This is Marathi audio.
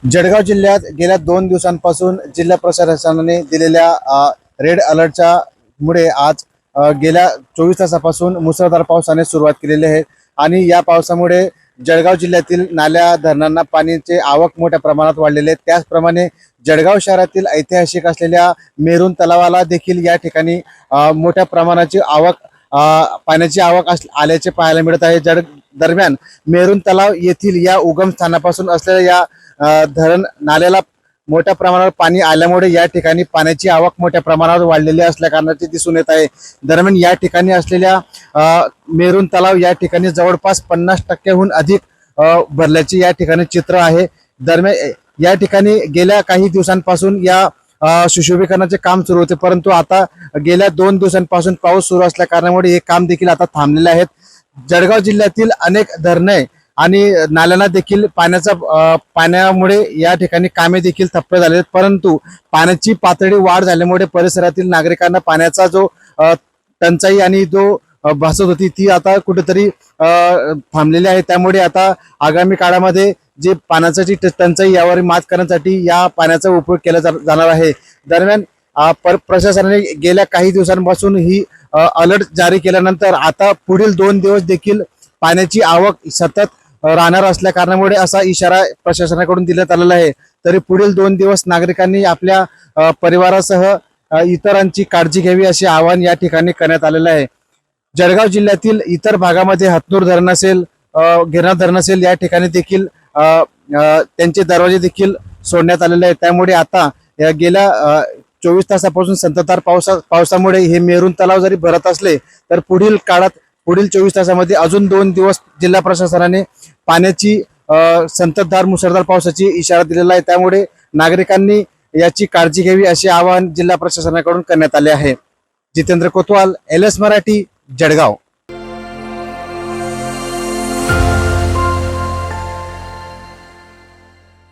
जळगाव जिल्ह्यात गेल्या 2 दिवसांपासून जिल्हा प्रशासनाने दिलेल्या रेड अलर्टच्या मुळे आज गेल्या 24 तासापासून मुसळधार पावसाने सुरुवात केलेली आहे आणि या पावसामुळे जळगाव जिल्ह्यातील नाल्या धरणांना पाण्याची आवक मोठ्या प्रमाणात वाढलेली आहे। त्याचप्रमाणे जळगाव शहरातील ऐतिहासिक असलेल्या मेरून तलावाला देखील या ठिकाणी मोठ्या प्रमाणाची आवक पाण्याची आवक आल्याचे पाहायला मिळत आहे। दरम्यान मेरून तलाव येथील या उगम स्थानापासून असलेल्या या धरण नाल्याला मोठ्या प्रमाणावर पाणी आल्यामुळे या ठिकाणी पाण्याची आवक मोठ्या प्रमाणावर वाढलेली असल्या कारणाने दिसून येत आहे। दरम्यान या ठिकाणी असलेल्या मेरून तलाव या ठिकाणी जवळपास 50% अधिक भरल्याचे या ठिकाणी चित्र आहे। दरम्यान या ठिकाणी गेल्या काही दिवसांपासून या सुशोभीकरणाचे काम सुरू होते, परंतु आता गेल्या 2 दिवसांपासून पाऊस सुरू असल्या कारणामुळे हे काम देखील आता थांबलेले आहेत। जळगाव जिल्ह्यातील अनेक धरणे आणि नाल्यांना देखील पाण्यामुळे या ठिकाणी कामे देखील ठप्प झाले आहेत, परंतु पाण्याची पातळी वाढ झाल्यामुळे परिसरातील नागरिकांना पाण्याचा जो टंचाई आणि जो भासत होती ती आता कुठेतरी थांबलेली आहे। त्यामुळे आता आगामी काळामध्ये जे पाण्याची जी टंचाई यावर मात करण्यासाठी या पाण्याचा उपयोग केला जाणार आहे। दरम्यान प्रशासनाने गेल्या काही दिवसांपासून ही अलर्ट जारी केल्यानंतर आता पुढील 2 दिवस देखील पाण्याची आवक सतत राहणार असल्या कारणामुळे असा इशारा प्रशासनाकडून देण्यात आलेला आहे। तरी पुढील 2 दिवस नागरिकांनी आपल्या परिवारासह इतरांची काळजी घ्यावी असे आवाहन या ठिकाणी करण्यात आलेलं आहे। जळगाव जिल्ह्यातील इतर भागामध्ये हतनूर धरण असेल, गिरणा धरण असेल, या ठिकाणी देखील त्यांचे दरवाजे देखील सोडण्यात आलेले आहेत। त्यामुळे आता गेल्या 24 तासापासून संततधार पावसामुळे हे मेरून तलाव जरी भरत असले तर पुढील काळात पुढील 24 तासामध्ये अजून 2 दिवस जिल्हा प्रशासनाने पाण्याची संततधार मुसळधार पावसाची इशारा दिलेला आहे। त्यामुळे नागरिकांनी याची काळजी घ्यावी असे आवाहन जिल्हा प्रशासनाकडून करण्यात आले आहे। जितेंद्र कोतवाल, LS मराठी, जळगाव।